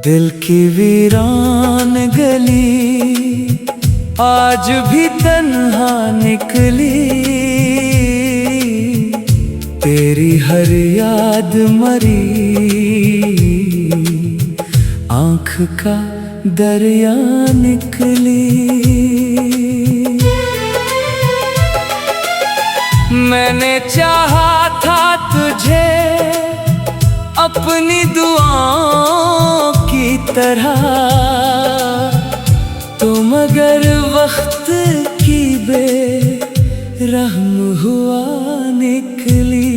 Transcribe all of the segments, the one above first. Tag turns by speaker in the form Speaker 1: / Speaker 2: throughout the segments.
Speaker 1: दिल की वीरान गली आज भी तन्हा निकली। तेरी हर याद मरी आँख का दरिया निकली। मैंने चाहा था तुझे अपनी दुआओं की तरह, तो मगर वक्त की बेरहम हुआ निकली।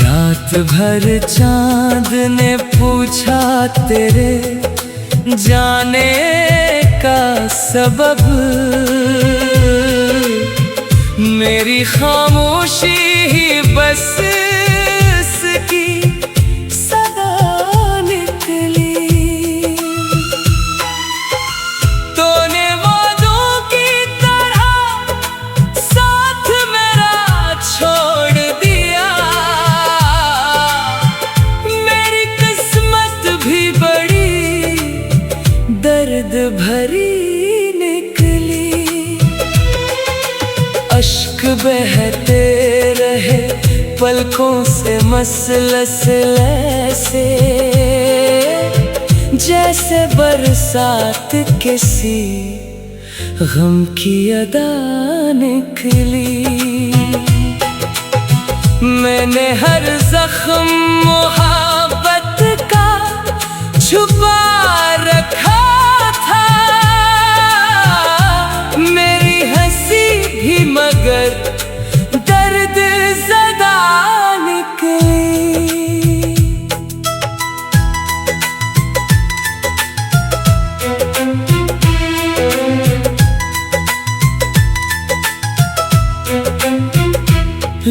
Speaker 1: रात भर चांद ने पूछा तेरे जाने का सबब, मेरी खामोशी ही बस इसकी सदा निकली। तूने वादों की तरह साथ मेरा छोड़ दिया, मेरी किस्मत भी बड़ी दर्द भरी निकली। अश्क बहते रहे पलकों से मसलसल से, जैसे बरसात किसी गम की अदा निकली। मैंने हर जख्म मोहब्बत का छुपा रखा था, मेरी हंसी भी मगर दर्द ज़दा निकली।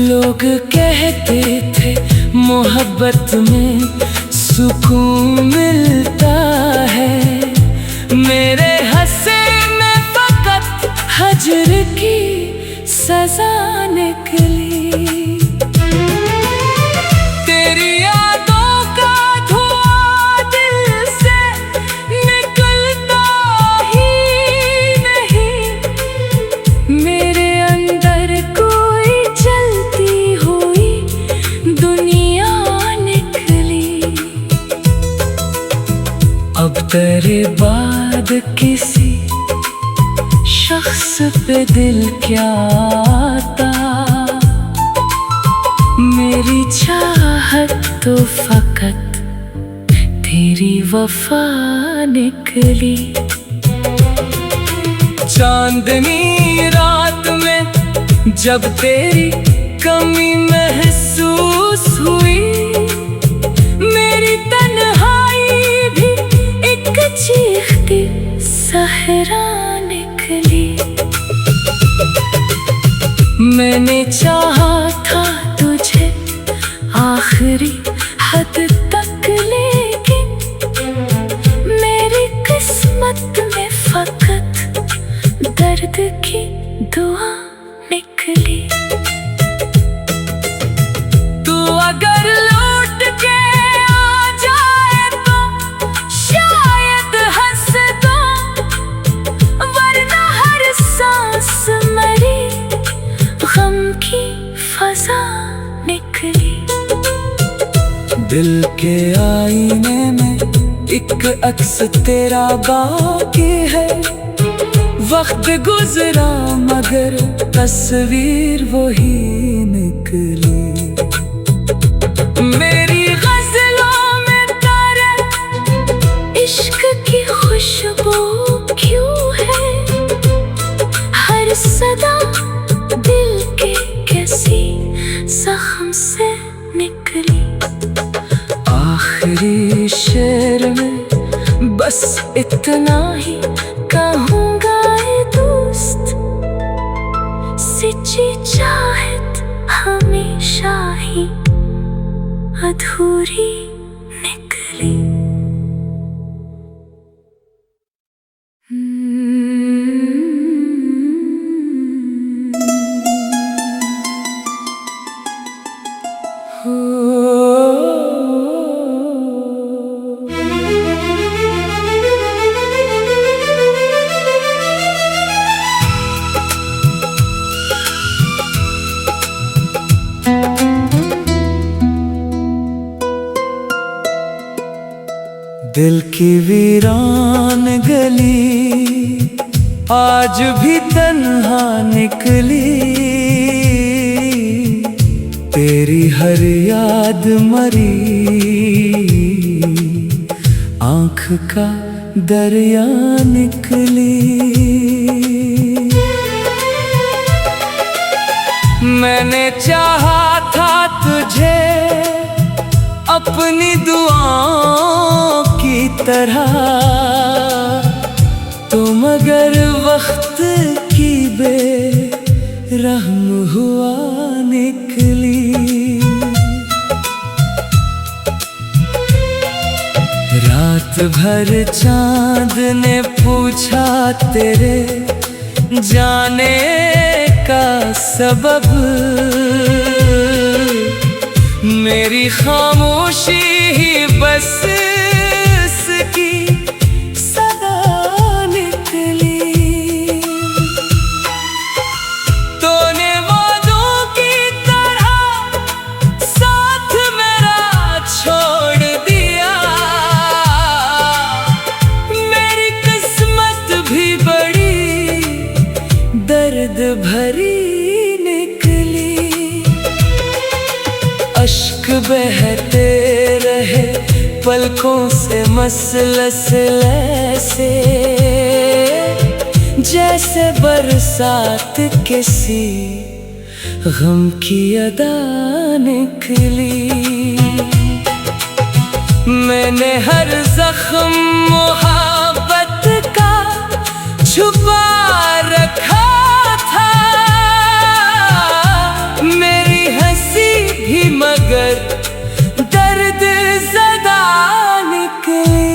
Speaker 1: लोग कहते थे मोहब्बत में सुकून मिलता है, मेरे हंसे में फकत हजर की सजा निकली। तेरी यादों का धुआं दिल से निकलता ही नहीं, मेरे अंदर कोई जलती हुई दुनिया निकली। अब तेरे बाद किसी शख्स पे दिल क्या आता, मेरी चाहत तो फकत तेरी वफा निकली। चांदनी रात में जब तेरी कमी महसूस हुई, मेरी तन्हाई भी एक चीखती सहरा निकली। मैंने चाहा था तुझे आखिरी हद तक, लेकिन मेरी किस्मत में फकत दर्द की दुआ निकली। तू अगर लौट के आ जाए तो शायद हंस दो, वरना हर सांस मरी गम की फजा निकली। दिल के आईने में एक अक्स तेरा बाकी है, वक्त गुजरा मगर तस्वीर वही निकली। मेरी गज़लों में तारे इश्क की खुशबू क्यों है, हर सदा दिल के किसी जख्म से निकली। आखिरी शेर में बस इतना ही कहूँगा ऐ दोस्त, सच्ची चाहत हमेशा ही अधूरी निकली। Oh
Speaker 2: दिल की वीरान गली आज भी तन्हा निकली, तेरी हर याद मरी आँख का दरिया निकली। मैंने चाहा था तुझे अपनी दुआओं की तरह, तो मगर वक्त की बेरहम हुआ निकली। रात भर चांद ने पूछा तेरे जाने का सबब, मेरी खामोशी ही बस इसकी सदा निकली। तूने वादों की तरह साथ मेरा छोड़ दिया, मेरी किस्मत भी बड़ी दर्द भरी निकली। अश्क बहते रहे पलकों से मसलस ऐसे, जैसे बरसात किसी गम की अदा निकली। मैंने हर जख्म मोहब्बत का छुपा रखा था, मेरी हंसी भी मगर दर्द ज़दा निकली।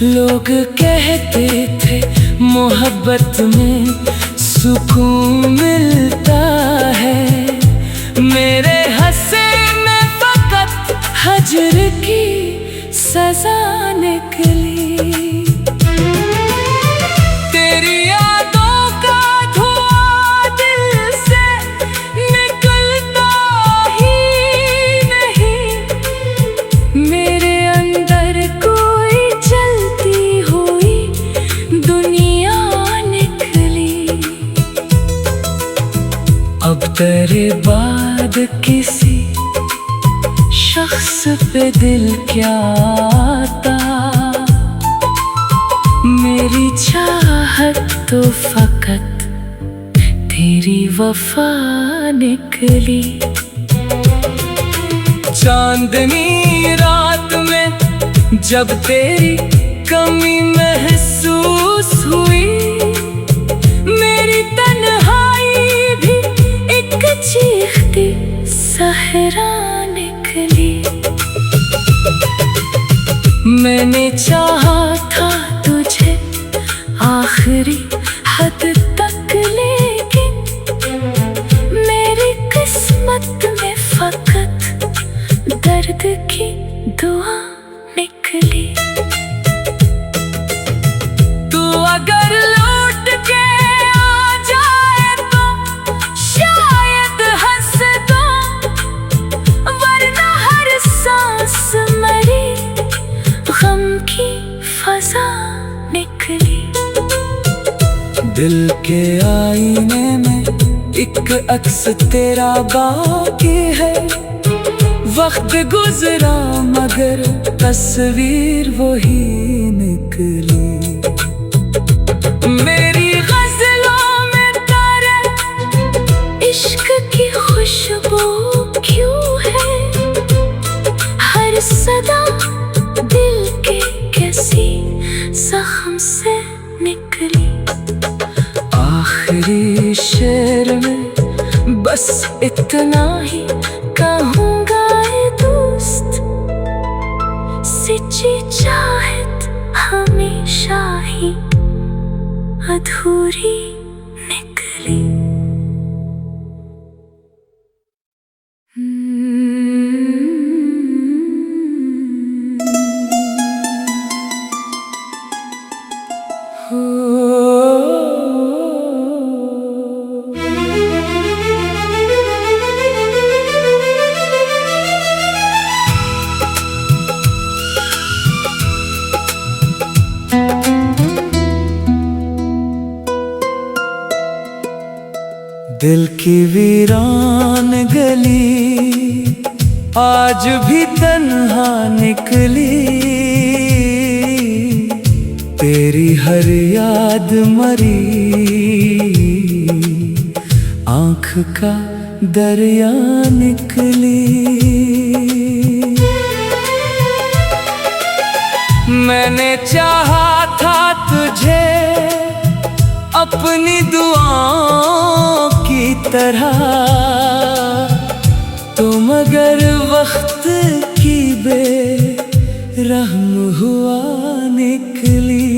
Speaker 2: लोग कहते थे मोहब्बत में सुकून मिलता है, मेरे हंसे में फकत हजर की सजा निकली। तेरी यादों का धुआं दिल से निकलता ही नहीं, मेरे अंदर कोई चलती हुई दुनिया निकली। अब तेरे बाद किसी शख्स पे दिल क्या आता, मेरी चाहत तो फकत तेरी वफा निकली। चांदनी रात में जब तेरी कमी महसूस हुई, मेरी तन्हाई भी एक चीखती सहरा निकली। मैंने चाहा था तुझे आखिरी हद तक, लेकिन मेरी किस्मत में फकत दर्द की दुआ निकली। तू अगर लौट के आ जाए तो शायद हंस दो, वरना हर सांस मरी गम की फजा निकली। दिल के आईने में एक अक्स तेरा बाकी है, वक्त गुजरा मगर तस्वीर वही निकली। मेरी गज़लों में तारे इश्क की खुशबू क्यों है, हर सदा दिल के किसी जख्म से निकली। आखिरी शेर में बस इतना ही कहूँगा ऐ दोस्त, सच्ची चाहत हमेशा ही अधूरी निकली। हो
Speaker 3: दिल की वीरान गली आज भी तन्हा निकली, तेरी हर याद मरी आँख का दरिया निकली। मैंने चाहा था तुझे अपनी दुआओं की तरह, तो मगर वक्त की बेरहम हुआ निकली।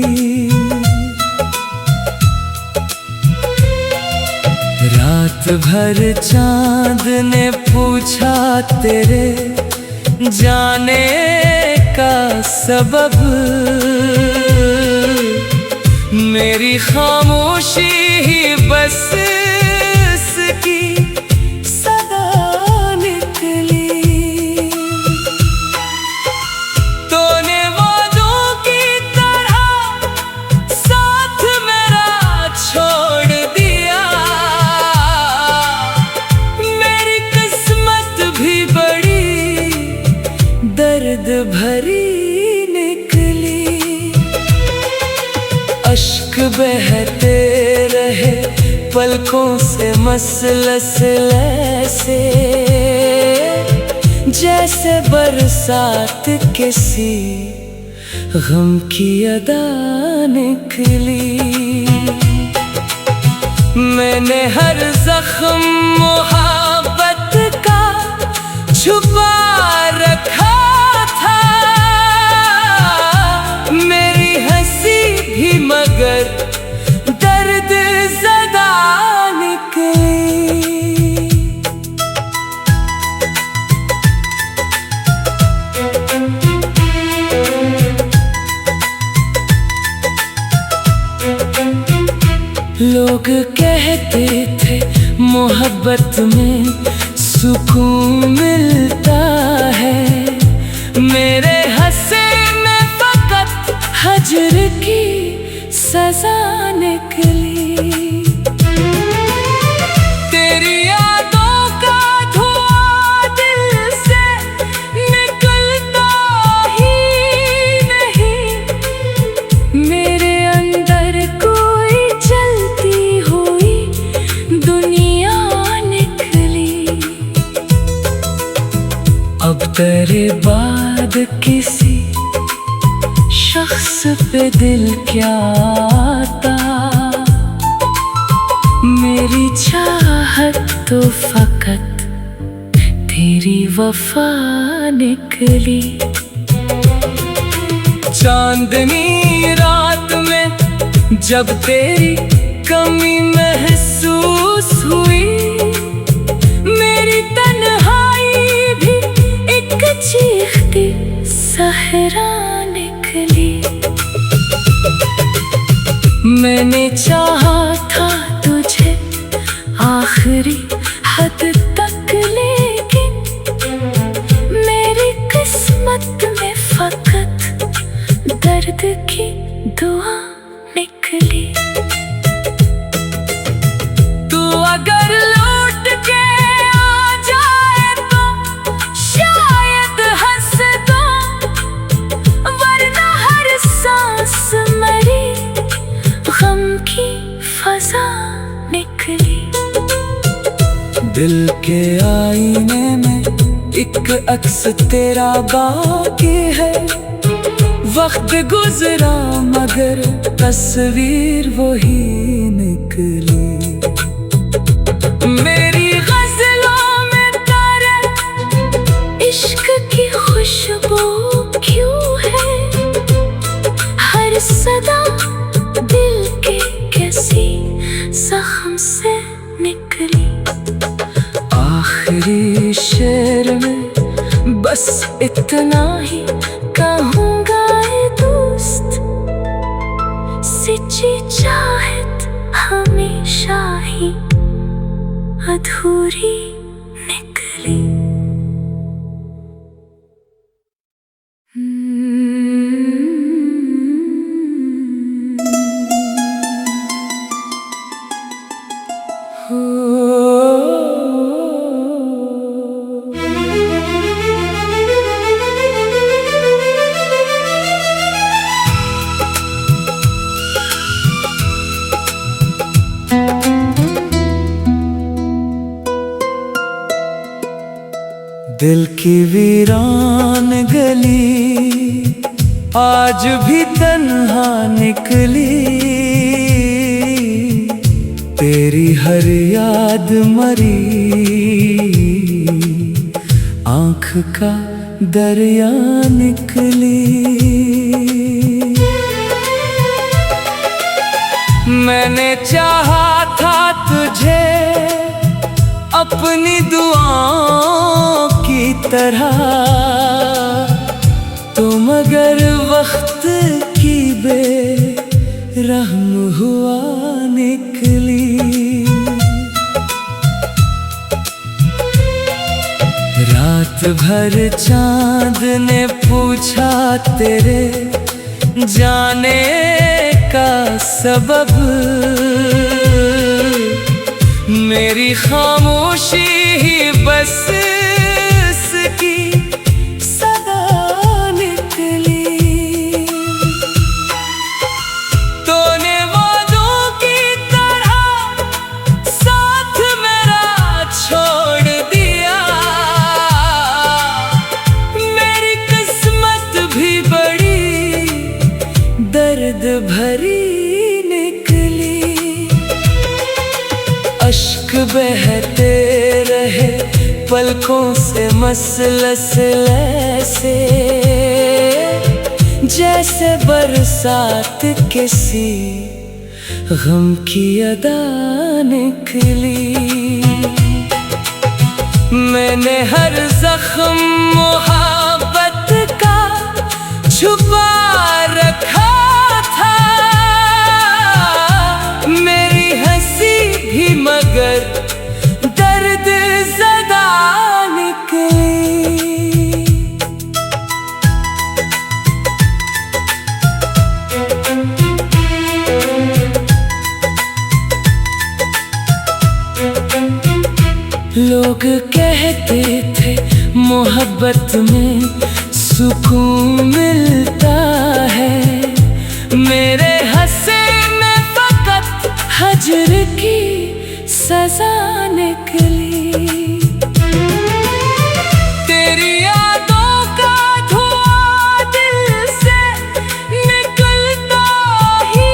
Speaker 3: रात भर चांद ने पूछा तेरे जाने का सबब, मेरी खामोशी ही बस इसकी सदा निकली। तूने वादों की तरह साथ मेरा छोड़ दिया, मेरी किस्मत भी बड़ी दर्द भरी निकली। अश्क बहते रहे पलकों से मसलसल से, जैसे बरसात किसी गम की अदा निकली। मैंने हर जख्म मोहब्बत का छुपा रखा था, मेरी हंसी भी मगर दर्द ज़दा निकली। लोग कहते थे मोहब्बत में सुकून मिलता है, मेरे हंसे में फकत हजर की सजा निकली। तेरी यादों का धुआं दिल से निकलता ही नहीं, मेरे अंदर कोई जलती हुई दुनिया निकली। अब तेरे बाद किसी शख्स पे दिल क्या आता, मेरी चाहत तो फकत तेरी वफा निकली। चांदनी रात में जब तेरी कमी महसूस हुई, मेरी तन्हाई भी एक चीखती सहरा निकली। मैंने चाहा था तुझे आखिरी हद तक, लेकिन मेरी किस्मत में फकत दर्द की दुआ निकली। तू अगर लौट के आ जाए तो शायद हंस दो, वरना हर सांस मरी गम की फजा निकली। दिल के आईने में एक अक्स तेरा बाकी है, वक्त गुजरा मगर तस्वीर वही निकली। मेरी गज़लों में तारे इश्क की खुशबू क्यों है, हर सदा दिल के किसी जख्म से निकली। आखिरी शेर में बस इतना ही कहूँगा ऐ दोस्त, सच्ची चाहत हमेशा ही अधूरी निकली। हो दिल की वीरान गली आज भी तन्हा निकली, तेरी हर याद मरी आँख का दरिया निकली। मैंने चाहा था तुझे अपनी दुआओं की तरह, तो मगर वक्त की बेरहम हुआ निकली। रात भर चांद ने पूछा तेरे जाने का सबब, मेरी खामोशी ही बस इसकी सदा निकली। तूने वादों की तरह साथ मेरा छोड़ दिया, मेरी किस्मत भी बड़ी दर्द भरी निकली। अश्क बहते रहे पलकों से मसलसल से, जैसे बरसात किसी गम की अदा निकली। मैंने हर जख्म मोहब्बत का छुपा रखा था, मेरी हंसी भी मगर दर्द ज़दा निकली। लोग कहते थे मोहब्बत में सुकून मिलता है, मेरे हंसे में फकत हजर की सजा निकली। तेरी यादों का धुआं दिल से निकलता ही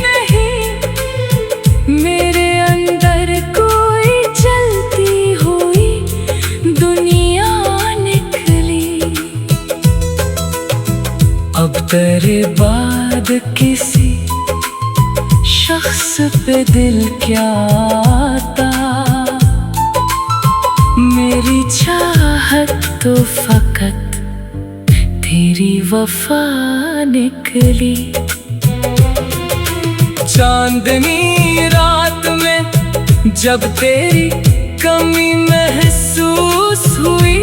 Speaker 3: नहीं, मेरे अंदर कोई चलती हुई दुनिया निकली। अब तेरे बाद किसी शख्स पे दिल क्या आता, मेरी चाहत तो फकत तेरी वफा निकली। चांदनी रात में जब तेरी कमी महसूस हुई,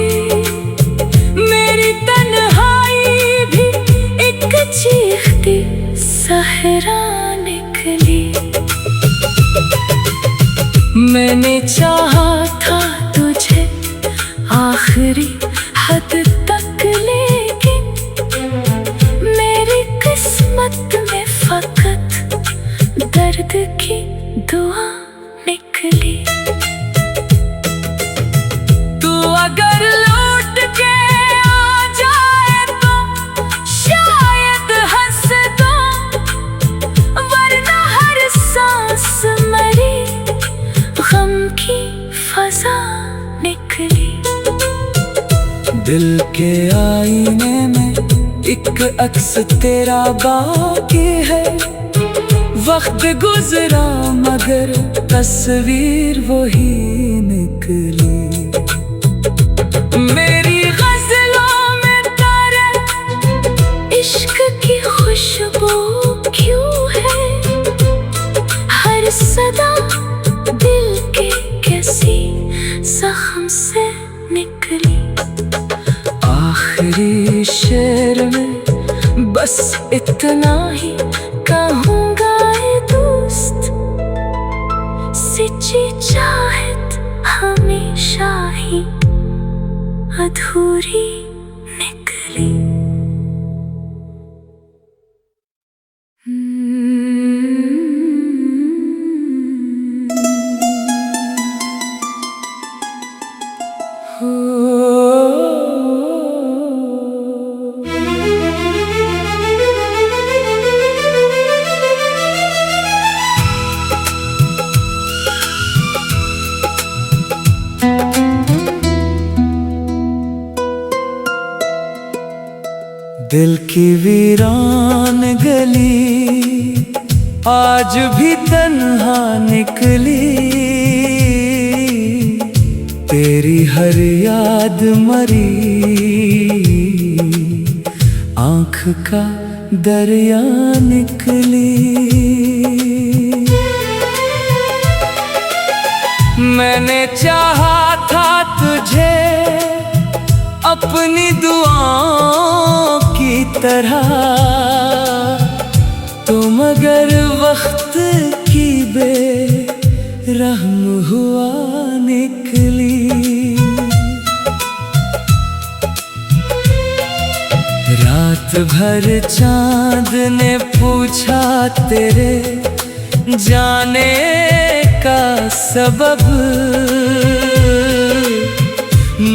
Speaker 3: मेरी तन्हाई भी एक चीखती सहरा निकली। मैंने चाहा था तुझे आखिरी हद तक, लेकिन मेरी किस्मत में फकत दर्द की दुआ निकली। तू अगर लौट के आ जाए तो शायद हंस दूं, वरना हर सांस मरी गम की फजा निकली। दिल के आईने में एक अक्स तेरा बाकी है, वक्त गुजरा मगर तस्वीर वही निकली। मेरी गज़लों में तारे इश्क की खुशबू क्यों है, हर सदा दिल के किसी जख्म से निकली। आखिरी शेर में बस इतना ही कहूँगा ऐ दोस्त, सच्ची चाहत हमेशा ही अधूरी निकली। हो
Speaker 2: दिल की वीरान गली आज भी तन्हा निकली, तेरी हर याद मरी आँख का दरिया निकली। मैंने चाहा था तुझे अपनी दुआओं की तरह, तो मगर वक्त की बेरहम हुआ निकली। रात भर चांद ने पूछा तेरे जाने का सबब,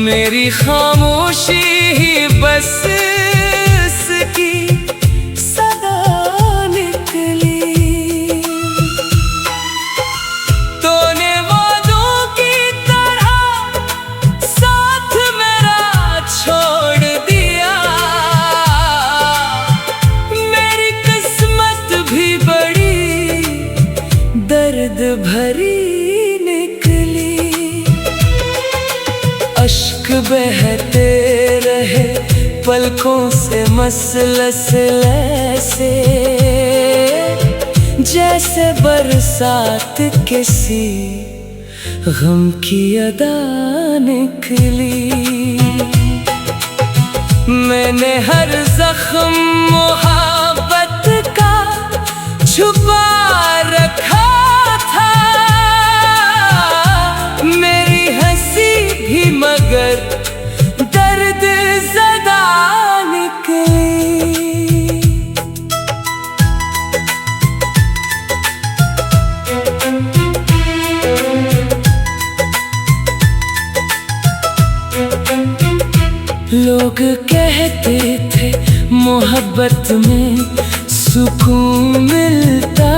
Speaker 2: मेरी खामोशी ही बस इसकी सदा निकली। तूने वादों की तरह साथ मेरा छोड़ दिया, मेरी किस्मत भी बड़ी दर्द भरी निकली। अश्क बहते रहे पलकों से मसलसल से, जैसे बरसात किसी गम की अदा निकली। मैंने हर जख्म मोहब्बत का छुपा रखा था, मेरी हंसी भी मगर दर्द ज़दा निकली। लोग कहते थे मोहब्बत में सुकून मिलता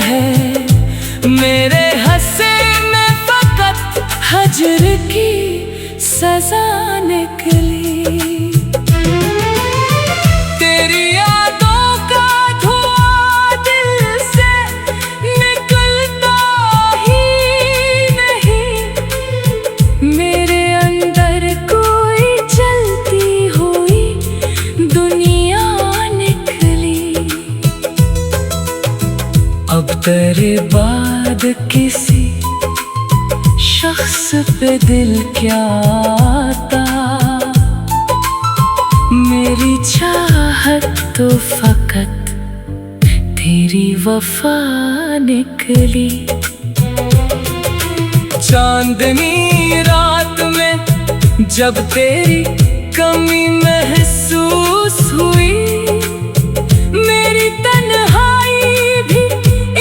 Speaker 2: है, मेरे हंसे में फकत हजर की सजा निकली। तेरी यादों का धुआं दिल से निकलता ही नहीं, मेरे अंदर कोई जलती हुई दुनिया निकली। अब तेरे बाद किसी शख्स पे दिल क्या आता, मेरी चाहत तो फकत तेरी वफा निकली। चांदनी रात में जब तेरी कमी महसूस हुई, मेरी तन्हाई भी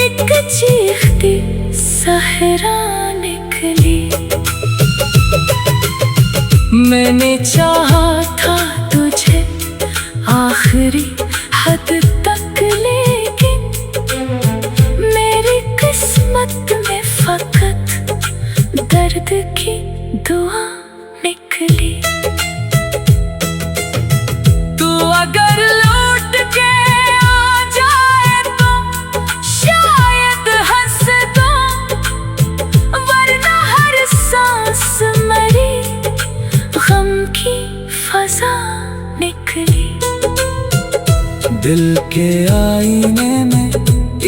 Speaker 2: एक चीखती सहरा निकली। मैंने चाहा था तुझे आखिरी हद तक, लेकिन मेरी किस्मत में फकत दर्द की दुआ निकली। तू अगर लौट के आ जाए तो शायद हंस दूं, वरना हर सांस मरी गम की फजा निकली। दिल के आईने में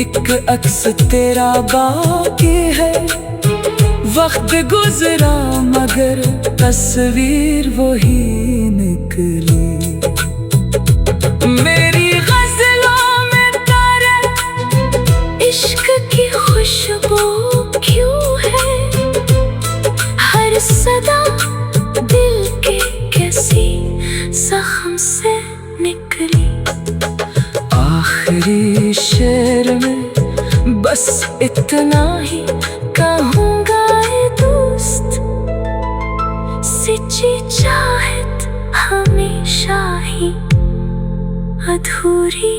Speaker 2: एक अक्स तेरा बाकी है, वक्त गुजरा मगर तस्वीर वही निकली। मेरी गज़लों में तारे इश्क की खुशबू क्यों है, हर सदा दिल के किसी जख्म से निकली। आखिरी शेर में बस इतना ही कहूँगा ऐ दोस्त, सच्ची चाहत हमेशा ही अधूरी